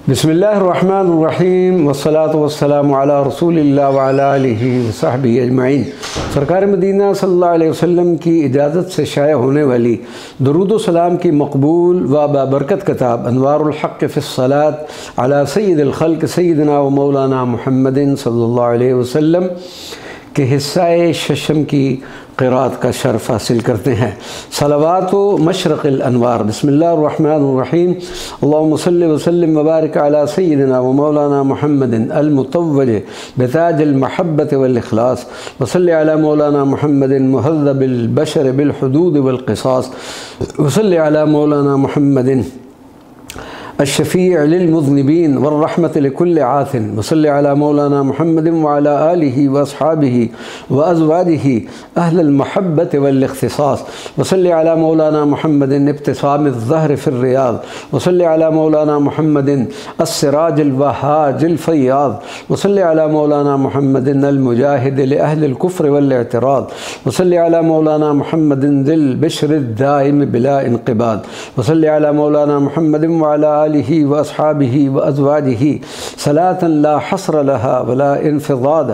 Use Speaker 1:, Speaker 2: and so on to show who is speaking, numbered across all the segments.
Speaker 1: बिस्मिल्लाहिर्रहमानिर्रहीम वस्सलातु वस्सलामु अला रसूलिल्लाह व अला आलिहि व सहबिहि अजमईन। सरकार मदीना सल्लल्लाहु अलैहि वसल्लम की इजाज़त से शाया होने वाली दुरूद व सलाम की मकबूल व बाबरकत किताब अनवारुल हक़ फ़िस्सलात अला सय्यिदिल ख़ल्क़ सय्यिदिना व मौलाना मुहम्मदिन सल्लल्लाहु अलैहि वसल्लम के हिस्सा शशम की क़िराअत का शर्फ़ हासिल करते हैं। सलावात व मशरक़िल अनवार। बिस्मिल्लाहिर्रहमानिर्रहीम। अल्लाहुम्मा सल्लि व सल्लिम व बारिक अला सय्यिदिना व मौलाना मुहम्मदिन अल मुतव्वज बिताजिल महब्बत वल इख़लास व सल्लि अला मौलाना मुहम्मदिन मुहज़्ज़बिल बशर बिल हुदूद वल क़िसास व सल्लि अला मौलाना मुहम्मदिन अश्शफ़ी' लिल मुज़निबीन वर्रहमत लिकुल्लि आसिन व सल्लि अला मौलाना मुहम्मदिन व अला आलिहि व अस्हाबिहि व अज़वाजिहि अहलल महब्बत वल इख़्तिसास व सल्लि अला मौलाना मुहम्मदिन इब्तिसामिज़ ज़हर फ़िर रियाज़ व सल्लि अला मौलाना मुहम्मदिन अस्सिराजिल वहाजिल फ़य्याज़ व सल्लि अला मौलाना मुहम्मदिन अल मुजाहिद लि अहलिल कुफ़्र वल इअ्तिराज़ व सल्लि अला मौलाना मुहम्मदिन ज़िल बिश्रिद दाइम बिला इन्क़िबाद व सल्लि अला मौलाना मुहम्मदिन व अला आलिहि व अस्हाबिहि व अज़वाजिहि सलातन ला हस्र लहा वला इन्फ़िज़ाद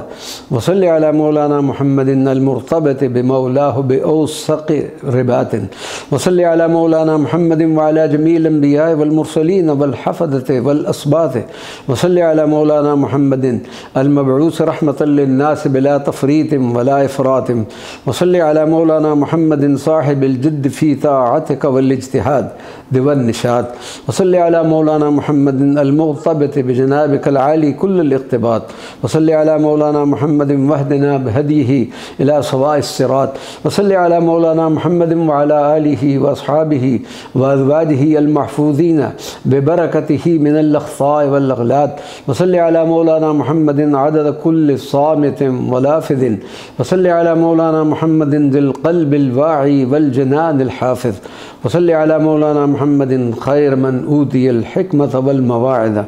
Speaker 1: व सल्लि अला मौलाना मुहम्मदिन अल मुर्तबत बिमौलाहु बिऔसक़ रिबातिन व सल्लि अला मौलाना मुहम्मदिन व अला जमील अंबिया वल मुरसलीन वल हफ़ज़त वल अस्बात व सल्लि अला मौलाना मुहम्मदिन अल मबऊस रहमतल लिन्नास बिला तफ़रीत वला इफ़रात व सल्लि अला मौलाना मुहम्मदिन साहिबिल जिद्द फ़ी ताअतिक वल इज्तिहाद वन निशात व सल्लि अला मौलाना मुहम्मदिन अल मुग़तबत बिजनाबिकल आली कुल्लल इक़्तिबात व सल्लि अला मौलाना मुहम्मदिन वहदिना बिहदीहि इला सवाइस सिरात व सल्लि अला मौलाना मुहम्मदिन व अला आलिहि व अस्हाबिहि व अज़वाजिहि अल महफूज़ीन बिबरकतिहि मिनल अख़फ़ा'i वल अग़लात व सल्लि अला मौलाना मुहम्मदिन अदद कुल्लि सामितिन व लाफ़िज़िन व सल्लि अला मौलाना मुहम्मदिन ज़िल क़ल्बिल वा'i वल जनानिल हाफ़िज़ व सल्लि अला मौलाना मुहम्मदिन खैर मन ऊतियल हिकमत वल मवाइज़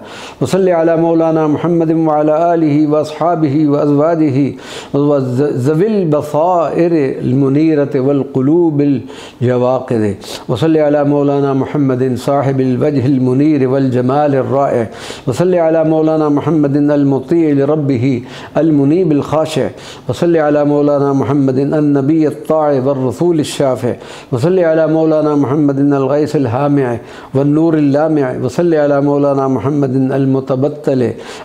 Speaker 1: व सल्लि अला मौलाना मुहम्मदिन व अला आलिहि व अस्हाबिहि व अज़वाजिहि व ज़विल बसाइर अल मुनीरत वल क़ुलूबिल जवाक़िद व सल्लि अला मौलाना मुहम्मदिन साहिबिल वजहिल मुनीर वल जमालिर राइ व सल्लि अला मौलाना मुहम्मदिन अल मुती' लिरब्बिहि अल मुनीबिल ख़ाशि' व सल्लि अला मौलाना मुहम्मदिन अन नबी अत्ता'i वर रसूलिश शाफ़ि' व सल्लि अला मौलाना मुहम्मदिन अल गैसिल हामि'i वन नूरिल लामि'i व सल्लि अला मौलाना मुहम्मदिन अल मुतबत्तल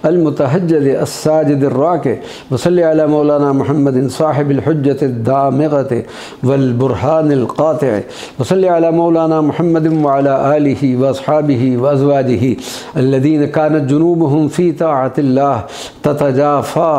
Speaker 1: अल मुतहज्जिद अस्साजिदिर राकि' व सल्लि अला मौलाना मुहम्मदिन साहिबिल हुज्जतिद दामिग़त वल बुरहानिल क़ाति' व सल्लि अला मौलाना मुहम्मदिन व अला आलिहि व अस्हाबिहि व अज़वाजिहि अल्लज़ीना कानत जुनूबुहुम फ़ी ताअतिल्लाह ततजाफ़ा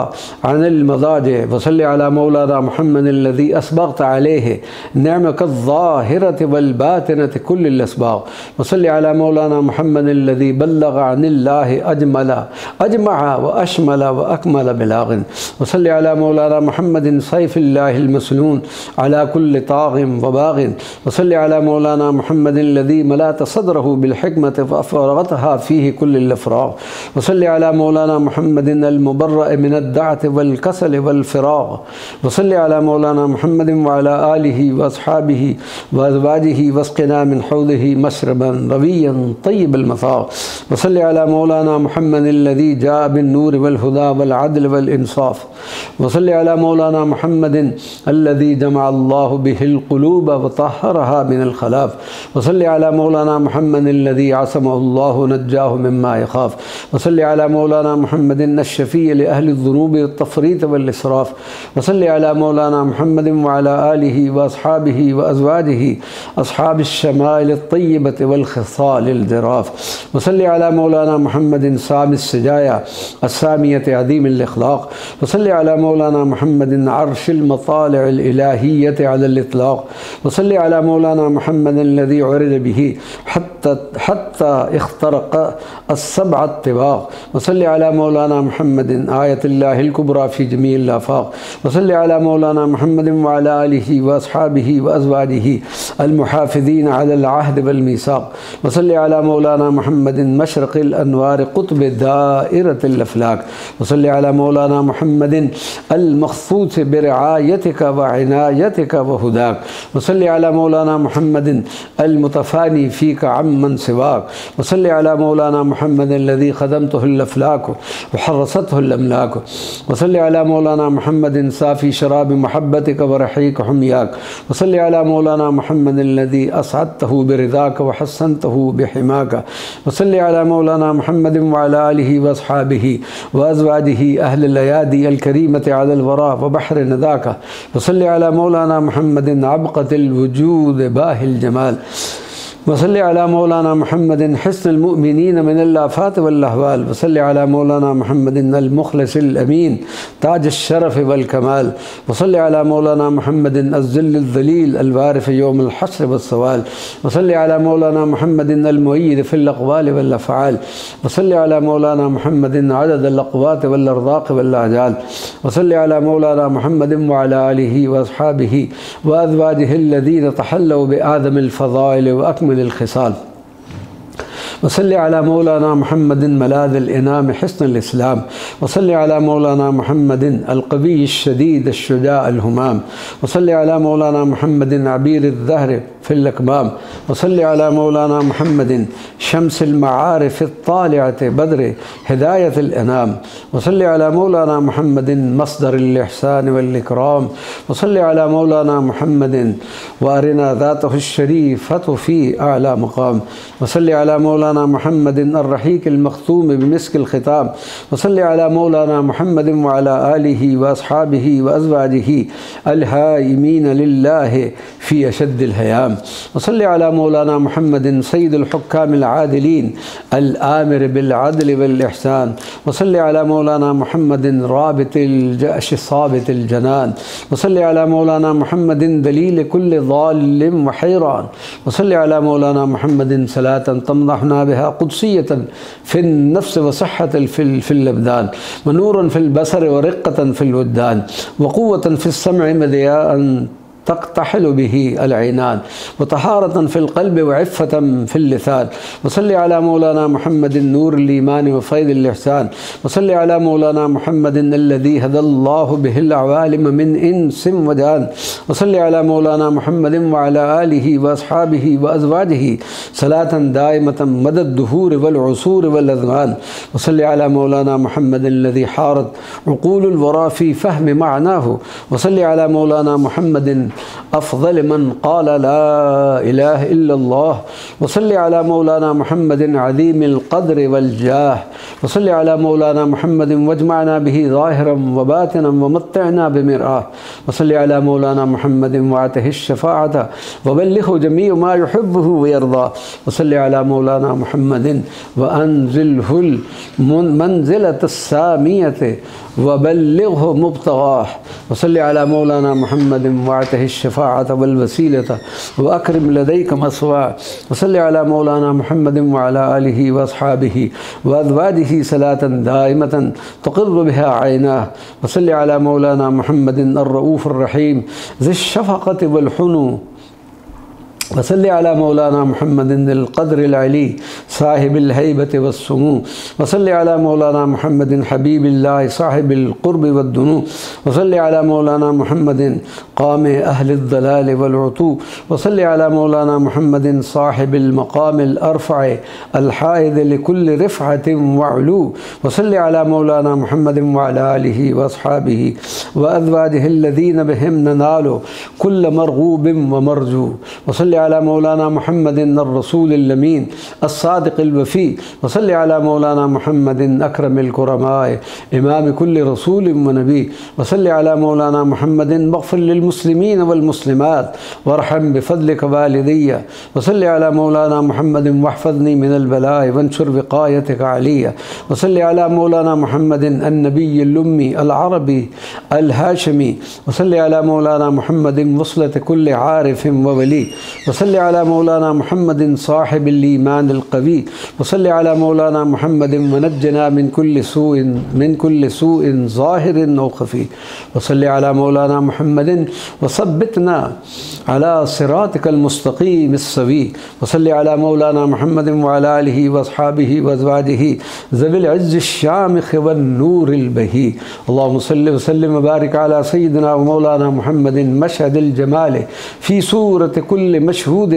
Speaker 1: अनिल मज़ाजिअ व सल्लि अला मौलाना मुहम्मदिन अल्लज़ी अस्बग़त अलैहि निअमतक ज़ाहिरत वल बातिनत कुल्लिल अस्बाग़ व सल्लि अला मौलाना मुहम्मदिन अल्लज़ी बल्लग़ अनिल्लाहि अजमअ व अशमल व अकमल बिलाग़िन व सल्लि अला मौलाना मुहम्मदिन सैफ़िल्लाहिल मसनून अला कुल्लि ताग़िन व बाग़िन व सल्लि अला मौलाना मुहम्मदिन अल्लज़ी मलअत सद्रहु बिल हिकमत व अफ़रग़तहा फ़ीहि कुल्लिल अफ़राग़ व सल्लि अला मौलाना मुहम्मदिन अल मुबर्रअ मिनद दअत वल कसल वल फ़िराग़ व सल्लि अला मौलाना मुहम्मदिन व अला आलिहि व अस्हाबिहि व अज़वाजिहि वस्क़िना मिन हौज़िहि मशरबन रविय्यन तय्यिबल मज़ाक़ व सल्लि अला मौलाना मुहम्मदिन अल्लज़ी जाअ बिन नूर वल हुदा वल अदल वल इंसाफ़ व सल्लि अला मौलाना मुहम्मदिन अल्लज़ी जमअ अल्लाहु बिहिल क़ुलूब व तहहरहा मिनल ख़लाफ़ व सल्लि अला मौलाना मुहम्मदिन अल्लज़ी असमहु अल्लाहु नज्जाहु मिम्मा यख़ाफ़ व सल्लि अला मौलाना मुहम्मदिन अश्शफ़ी' लि अहलि ज़ुनूब व तफ़रीत वल इसराफ़ व सल्लि अला मौलाना मुहम्मदिन व अला आलिहि व अस्हाबिहि व अज़वाजिहि अस्हाबिश शमाइल अत्तय्यबत वल ख़िसालिल ज़राफ़ व सल्लि अला मौलाना मुहम्मदिन सामिस सजाया अस्सामियत अज़ीमिल इख़लाक़ व सल्लि अला मौलाना मुहम्मदिन अर्शिल मतालि'ल इलाहियत अलल इतलाक़ व सल्लि अला मौलाना मुहम्मदिन अल्लज़ी उरिज़ बिही हत्ता इख़्तरक़ अस्सबअत तिबाक़ व सल्लि अला मौलाना मुहम्मदिन आयतिल्लाहिल कुबरा फ़ी जमीइल आफ़ाक़ व सल्लि अला मौलाना मुहम्मदिन व अला आलिहि व अस्हाबिहि व अज़वाजिहि अल मुहाफ़िज़ीन अलल अहद वल मीसाक़ व सल्लि अला मौलाना मुहम्मदिन मशरक़िल अनवार क़ुत्ब दाइरतिल अफ़लाक व सल्लि अला मौलाना मुहम्मदिन अल मख़सूस बिरिआयतिक व इनायतिक व हुदाक व सल्लि अला मौलाना मुहम्मदिन अल मुतफ़ानी फ़ीक अम्मन सिवाक वसल्लि अला मौलाना मुहम्मद अल्लज़ी ख़दमतहुल अफ़लाक वहर्रसतहुल अमलाक वसल्लि अला मौलाना मुहम्मद साफ़ी शराब महब्बतिक व रहीक़ हुम्याक वसल्लि अला मौलाना मुहम्मद अल्लज़ी असअदतहु बिरिज़ाक व हस्सनतहु बिहिमाक वसल्लि अला मौलाना मुहम्मद व अला आलिहि व अस्हाबिहि व अज़वाजिहि अहलिल अयादी अल करीमति अलल वरा व बहर नदाका वसल्लि अला मौलाना मुहम्मद अबक़तिल वजूद बाहिल जमाल वसल्लि अला मौलाना मुहम्मद हिस्नुल मुमिनीन मिनल आफ़ात वल अहवाल वसल्लि अला मौलाना मुहम्मद अल मुख़लिसिल अमीन ताज शरफ़ वल कमाल वसल्लि अला मौलाना मुहम्मद अज़्ज़िल्ल ज़लील अल वारिफ़ यौमुल हश्र वस सवाल वसल्लि अला मौलाना मुहम्मद अल मुअय्यिद फ़िल अक़वाल वल अफ़आल वसल्लि अला मौलाना मुहम्मद अदद अल अक़वात वल अर्ज़ाक़ वल आजाल वसल्लि अला मौलाना मुहम्मद व अला आलिहि व अस्हाबिहि व अज़वाजिहि अल्लज़ीना तहल्लव बिआदमिल फ़ज़ाइल व अकमल खिसाल वसल्लि अला मौलाना मुहम्मद मलाज़िल इनाम हिस्नुल इस्लाम वसल्लि अला मौलाना मुहम्मद अल क़वी शदीद शुजा अल हुमाम वसल्लि अला मौलाना मुहम्मद अबीर ज़हर फ़िल अकमाम वसल्लि अला मौलाना मुहम्मद शम्सिल मआरिफ़ तालिअत बद्र हिदायतिल अनाम वसल्लि अला मौलाना मुहम्मद मस्दरिल इहसान वल इकराम वसल्लि अला मौलाना मुहम्मद व अरिना ज़ातहुश शरीफ़तु फ़ी आला मक़ाम वसल्लि अला मौलाना मुहम्मद अर्रहीक़िल मख़तूम बिमिस्किल ख़िताम वसल्लि अला मौलाना मुहम्मद व अला आलिहि व अस्हाबिहि व अज़वाजिहि अल हाइमीन लिल्लाहि फ़ी अशद्दिल हयाम वसल्लि अला मौलाना मुहम्मद सय्यिदुल हुक्कामिल आदिलीन अल आमिर बिल अदल वल इहसान वसल्लि अला मौलाना मुहम्मद राबितिल जअश साबितिल जनान वसल्लि अला मौलाना मुहम्मद दलील कुल्ल ज़ालिम व हैरान वसल्लि अला मौलाना मुहम्मद सलातन तमदहना बिहा क़ुद्सियतन फ़िन नफ्स व सह्हतन फ़िल अबदान व नूरन फ़िल बसर व रिक़्क़तन फ़िल वुज्दान व क़ुव्वतन फ़िस सम'i व दियाअन तक़्तहिलु बिही अल ऐनान व तहारतन फ़िल क़ल्ब व इफ़्फ़तन फ़िल लिसान वसल्लि अला मौलाना मुहम्मद नूरुल ईमान व फ़ैज़ुल इहसान वसल्लि अला मौलाना मुहम्मद अल्लज़ी हदल्लाहु बिहिल अवालिम मिन इंसिम व जान वसल्लि अला मौलाना मुहम्मद व अला आलिहि व अस्हाबिहि व अज़वाजिहि सलातन दाइमतन मदद दुहूर वल उसूर वल अज़मान वसल्लि अला मौलाना मुहम्मद अल्लज़ी हारत उक़ूलुल वरा फ़ी फ़हम मअनाहु वसल्लि अला मौलाना मुहम्मद अफ़ज़ल मन क़ाल ला इलाहा इल्लल्लाह वसल्लि अला मौलाना मुहम्मद अज़ीमिल क़द्र वल जाह वसल्लि अला मौलाना मुहम्मद वजमअना बिही ज़ाहिरन व बातिनन व मत्तिअना बिमिरआह वसल्लि अला मौलाना मुहम्मद व आतिहिश शफ़ाअत व बल्लिग़हु जमीअ मा युहिब्बुहु व यर्दा वसल्लि अला मौलाना मुहम्मद व अंज़िलहुल मंज़िलतस सामियत व बल्लिग़हु मुब्तग़ाह वसल्लि अला मौलाना मुहम्मद व आतिहिश शफ़ाअत वल वसीलत व अकरिम लदैक मस्वाह वसल्लि अला मौलाना मुहम्मद व अला आलिहि व अस्हाबिहि व अज़वाजिहि सलातन दाइमतन तुक़िर्रु बिहा ऐनाह वसल्लि अला मौलाना मुहम्मद अर्रऊफ़ुर रहीम ज़िश शफ़क़त वल हुनू वसल्लि अला मौलाना मुहम्मद अल क़द्रिल अली साहिबिल हैबत वस्सुमू वसल्लि अला मौलाना मुहम्मद हबीबिल्लाह साहिबिल क़ुर्ब वद्दुनू वसल्लि अला मौलाना मुहम्मद क़ाम अहलिद दलाल वल उतू वसल्लि अला मौलाना मुहम्मद साहिबिल मक़ामिल अरफ़अ अल हाइद लिकुल्लि रिफ़अतिन व उलू वसल्लि अला मौलाना मुहम्मद व अला आलिहि व अस्हाबिहि व अज़वाजिहि अल्लज़ीना बिहिम ननालु कुल्ल मरग़ूबिन व मरजू वसल्लि अला मौलाना मुहम्मद अर्रसूलिल अमीन अस्सादिक़िल वफ़ी वसल्लि अला मौलाना मुहम्मद अकरमिल कुरमाए इमाम कुल्लि रसूलिन व नबी वसल्लि अला मौलाना मुहम्मद मग़फ़िर लिल मुस्लिमीन वल मुस्लिमात वरहम बिफ़ज़लिक वालिदैया वसल्लि अला मौलाना मुहम्मद वहफ़ज़नी मिनल बलाए वंशुर विक़ायतिक अलैया वसल्लि अला मौलाना मुहम्मद अन्नबिय्यिल उम्मी अल अरबी अल हाशिमी वसल्लि अला मौलाना मुहम्मद वस्लत कुल्लि आरिफ़िन व वली वसल्लि अला मौलाना मुहम्मद साहिबिल ईमानिल क़वी वसल्लि अला मौलाना मुहम्मद वनज्जना मिन कुल्लि सूइन ज़ाहिरिन व ख़फ़ी वसल्लि अला मौलाना मुहम्मद वसब्बितना अला सिरातिकल मुस्तक़ीम अस्सवी वसल्लि अला मौलाना मुहम्मद व अला आलिहि व अस्हाबिहि व अज़वाजिहि ज़विल इज़्ज़ि शामिख़ वन नूरिल बही अल्लाहुम्मा सल्लि व सल्लिम व बारिक अला सय्यिदिना व मौलाना मुहम्मद मशहदिल जमाल फ़ी सूरति कुल्लि मशहूद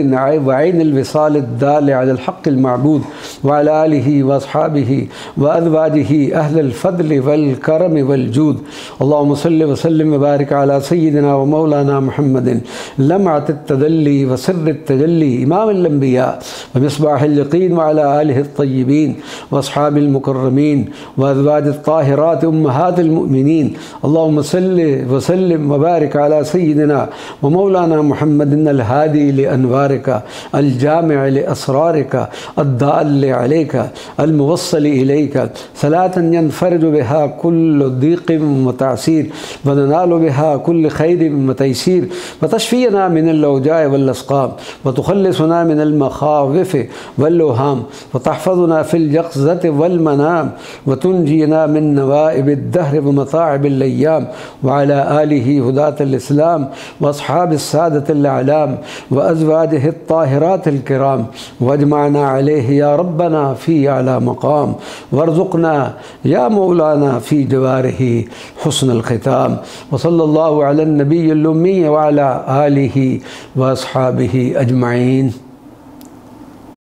Speaker 1: वैन अलविसाल दाल अला हक़ अलमअबूद व अला आलिहि व अस्हाबिहि व अज़वाजिहि अहल फ़द्ल वल करम वल जूद। अल्लाहुम्मा सल्लि व सल्लिम व बारिक अला सय्यिदिना व मौलाना मुहम्मदिन लम्अत अत-तदल्ली व सिर्र अत-तजल्ली इमाम अल-अंबिया व मिस्बाह अल-यक़ीन व अला आलिहि अत-तय्यबीन व अस्हाबिल मुकर्रमीन व अज़वाज अत-ताहिरात उम्महात अल-मुअमिनीन। अल्लाहुम्मा सल्लि व सल्लिम व बारिक अला सय्यिदिना व मौलाना मुहम्मदिन अल-हादी लिअनवारिका अल-जामिअ लिअस्रारिका अद-दाल्ल अलैका अल-मुवस्सिल इलैका सलातन यनफरजु बिहा कुल्लु दीक़िन व तअसीर व ननालु बिहा कुल्लु खैरिन व तयसीर व तशफ़ीना मिनल औजाए वल अस्क़ाम व तुख़ल्लिसुना मिनल मख़ाविफ़ वल औहाम व तहफ़ज़ुना फ़िल यक़ज़ति वल मनाम व तुनजीना मिन नवाइबिद दहर व मताइबिल अय्याम व अला आलिहि हुदातल इस्लाम व अस्हाबिस सादतिल अअलाम व अज़वाजिहि अत-ताहिरातिल किराम वजमअना अलैहि या रब्बना फ़ी अला मक़ाम वर्ज़ुक़ना या मौलाना फ़ी जवारिहि हुस्नुल ख़िताम व सल्लल्लाहु अला नबिय्यिल उम्मी व अला आलिहि व अस्हाबिहि अजमईन।